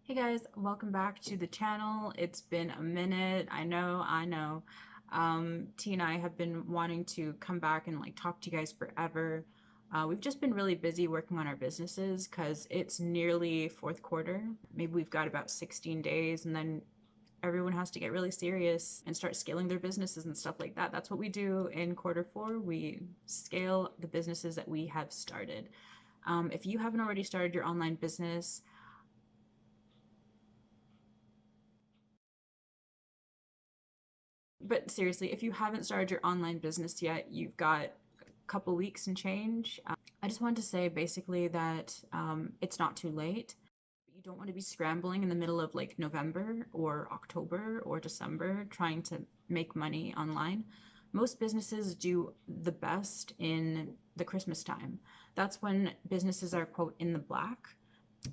Hey guys, welcome back to the channel. It's been a minute. I know. T and I have been wanting to come back and talk to you guys forever. We've just been really busy working on our businesses because it's nearly fourth quarter. Maybe we've got about 16 days and then everyone has to get really serious and start scaling their businesses and stuff like that. That's what we do in quarter four. We scale the businesses that we have started. If you haven't already started your online business, but seriously, if you haven't started your online business yet, you've got a couple weeks and change. I just wanted to say basically that it's not too late. You don't want to be scrambling in the middle of November or October or December trying to make money online. Most businesses do the best in the Christmas time. That's when businesses are, quote, in the black,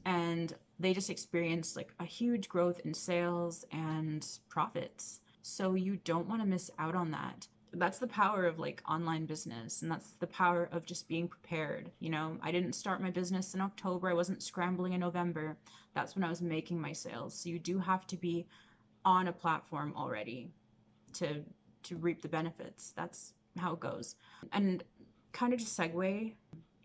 and they just experience a huge growth in sales and profits. So you don't want to miss out on that. That's the power of online business, and that's the power of just being prepared. I didn't start my business in October. I wasn't scrambling in November. That's when I was making my sales. So you do have to be on a platform already to reap the benefits. That's how it goes. And kind of just segue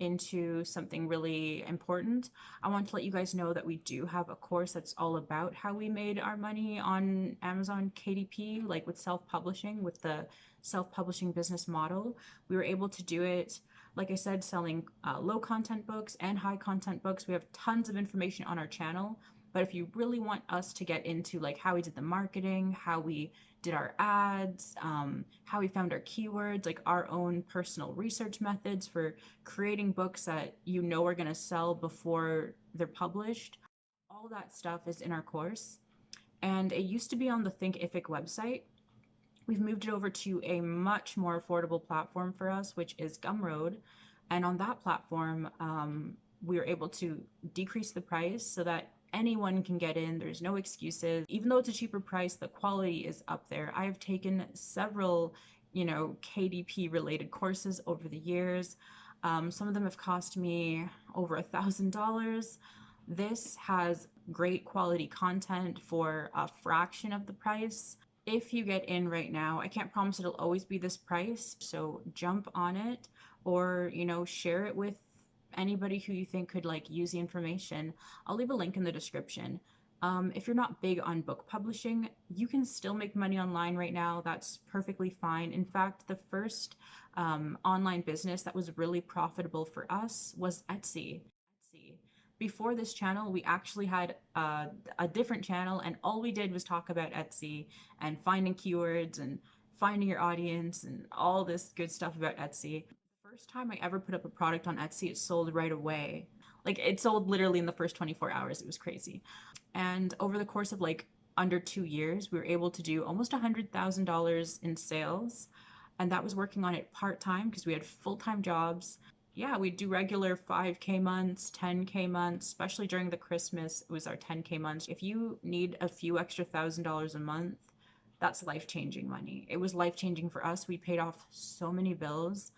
into something really important, I want to let you guys know that we do have a course that's all about how we made our money on Amazon KDP, with self-publishing, with the self-publishing business model. We were able to do it, like I said, selling low content books and high content books. We have tons of information on our channel, but if you really want us to get into how we did the marketing, how we did our ads, how we found our keywords, our own personal research methods for creating books that are going to sell before they're published. All that stuff is in our course. And it used to be on the Thinkific website. We've moved it over to a much more affordable platform for us, which is Gumroad. And on that platform, we were able to decrease the price so that anyone can get in. There's no excuses. Even though it's a cheaper price, the quality is up there. I have taken several, KDP related courses over the years. Some of them have cost me over $1,000. This has great quality content for a fraction of the price. If you get in right now, I can't promise it'll always be this price, so jump on it, or share it with anybody who you think could use the information. I'll leave a link in the description. If you're not big on book publishing, you can still make money online right now. That's perfectly fine. In fact, the first online business that was really profitable for us was Etsy. Before this channel, we actually had a different channel, and all we did was talk about Etsy and finding keywords and finding your audience and all this good stuff about Etsy. First time I ever put up a product on Etsy, it sold right away. It sold literally in the first 24 hours. It was crazy. And over the course of under 2 years, we were able to do almost $100,000 in sales. And that was working on it part-time because we had full-time jobs. Yeah, we'd do regular 5K months, 10K months, especially during the Christmas. It was our 10K months. If you need a few extra $1,000s a month, that's life-changing money. It was life-changing for us. We paid off so many bills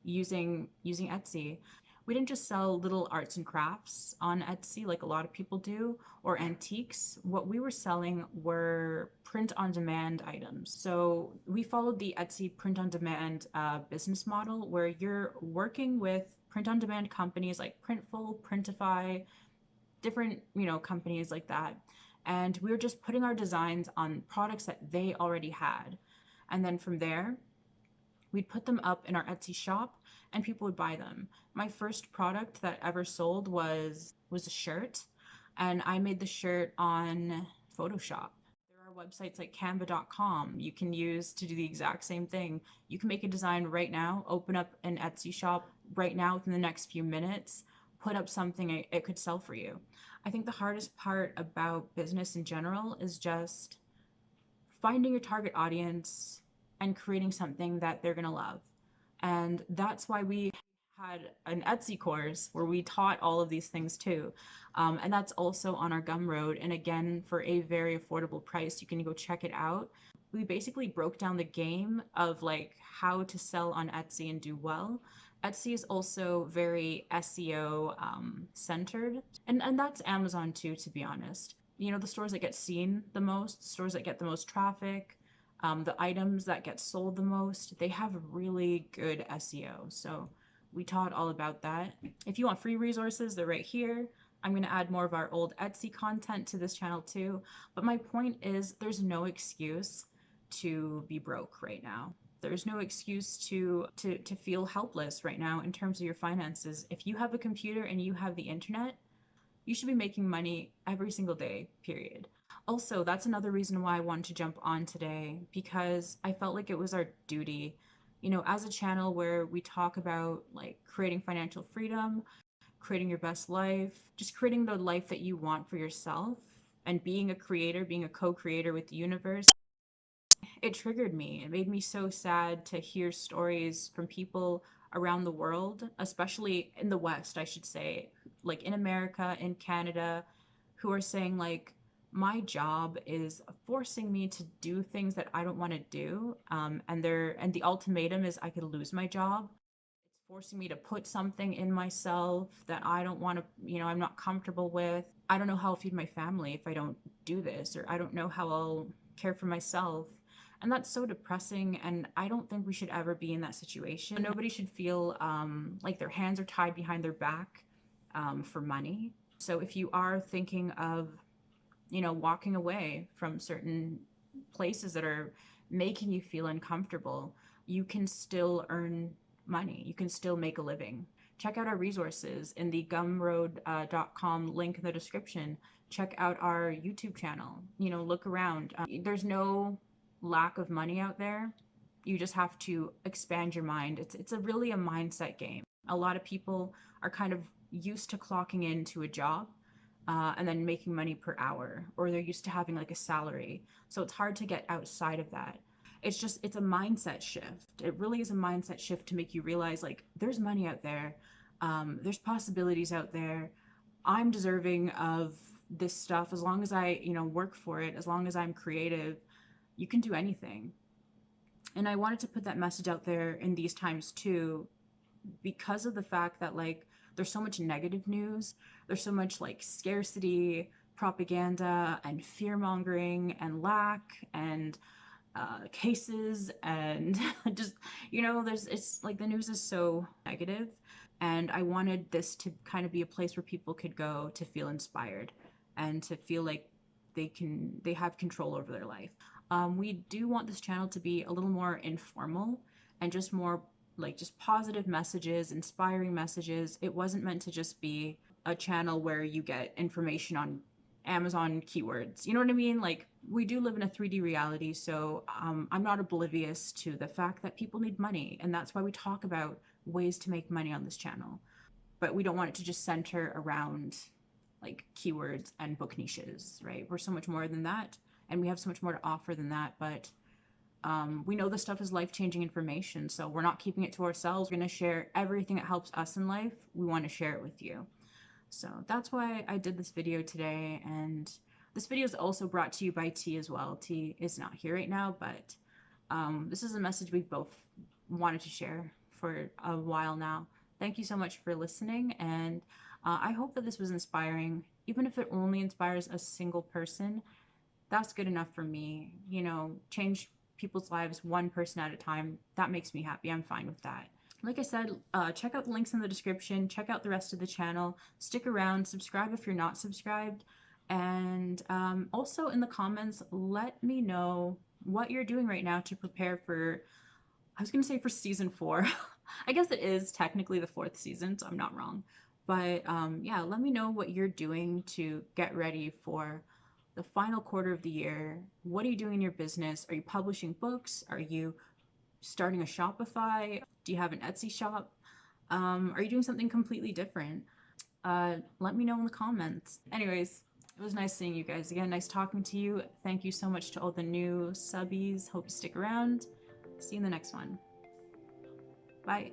using Etsy. We didn't just sell little arts and crafts on Etsy like a lot of people do, or antiques. What we were selling were print-on-demand items. So we followed the Etsy print-on-demand business model, where you're working with print-on-demand companies like Printful, Printify, different companies like that. And we were just putting our designs on products that they already had. And then from there, we'd put them up in our Etsy shop and people would buy them. My first product that ever sold was a shirt, and I made the shirt on Photoshop. There are websites like canva.com you can use to do the exact same thing. You can make a design right now, open up an Etsy shop right now within the next few minutes, put up something it could sell for you. I think the hardest part about business in general is just finding your target audience and creating something that they're going to love. And that's why we had an Etsy course where we taught all of these things too. And that's also on our Gumroad. And again, for a very affordable price, you can go check it out. We basically broke down the game of how to sell on Etsy and do well. Etsy is also very SEO centered. And that's Amazon too, to be honest. you know, the stores that get seen the most, stores that get the most traffic, the items that get sold the most, they have really good SEO. So we taught all about that. If you want free resources, they're right here. I'm going to add more of our old Etsy content to this channel too. But my point is, there's no excuse to be broke right now. There's no excuse to feel helpless right now in terms of your finances. If you have a computer and you have the internet, you should be making money every single day, period. Also, that's another reason why I wanted to jump on today, because I felt like it was our duty, you know, as a channel where we talk about like creating financial freedom, creating your best life, just creating the life that you want for yourself, and being a creator, being a co-creator with the universe. It triggered me. It made me so sad to hear stories from people around the world, especially in the West, I should say, like in America, in Canada, who are saying like, my job is forcing me to do things that I don't want to do. And the ultimatum is I could lose my job. It's forcing me to put something in myself that I don't want to, you know, I'm not comfortable with. I don't know how I'll feed my family if I don't do this, or I don't know how I'll care for myself. And that's so depressing. And I don't think we should ever be in that situation. Nobody should feel like their hands are tied behind their back for money. So if you are thinking of, you know, walking away from certain places that are making you feel uncomfortable, you can still earn money. You can still make a living. Check out our resources in the gumroad.com link in the description. Check out our YouTube channel. You know, look around. There's no lack of money out there. You just have to expand your mind. It's really a mindset game. A lot of people are kind of used to clocking into a job and then making money per hour, or they're used to having like a salary. So it's hard to get outside of that. It's a mindset shift. It really is a mindset shift to make you realize like there's money out there. There's possibilities out there. I'm deserving of this stuff as long as I, you know, work for it, as long as I'm creative. You can do anything. And I wanted to put that message out there in these times too, because of the fact that like there's so much negative news, there's so much like scarcity, propaganda, and fear mongering, and lack, and cases, and just, you know, it's like the news is so negative. And I wanted this to kind of be a place where people could go to feel inspired and to feel like they have control over their life. We do want this channel to be a little more informal and just more like just positive messages, inspiring messages. It wasn't meant to just be a channel where you get information on Amazon keywords. You know what I mean? Like, we do live in a 3D reality, so I'm not oblivious to the fact that people need money, and that's why we talk about ways to make money on this channel. But we don't want it to just center around like keywords and book niches, right? We're so much more than that, and we have so much more to offer than that. But we know this stuff is life-changing information, so we're not keeping it to ourselves. We're going to share everything that helps us in life. We want to share it with you. So that's why I did this video today. And this video is also brought to you by T as well. T is not here right now, but this is a message we've both wanted to share for a while now. Thank you so much for listening, and I hope that this was inspiring. Even if it only inspires a single person, that's good enough for me. You know, change people's lives one person at a time. That makes me happy. I'm fine with that. Like I said, check out the links in the description. Check out the rest of the channel. Stick around. Subscribe if you're not subscribed. And also in the comments, let me know what you're doing right now to prepare for, I was going to say for season 4. I guess it is technically the 4th season, so I'm not wrong. But yeah, let me know what you're doing to get ready for the final quarter of the year. What are you doing in your business? Are you publishing books? Are you starting a Shopify? Do you have an Etsy shop? Are you doing something completely different? Let me know in the comments. Anyways, it was nice seeing you guys again. Nice talking to you. Thank you so much to all the new subbies. Hope you stick around. See you in the next one. Bye.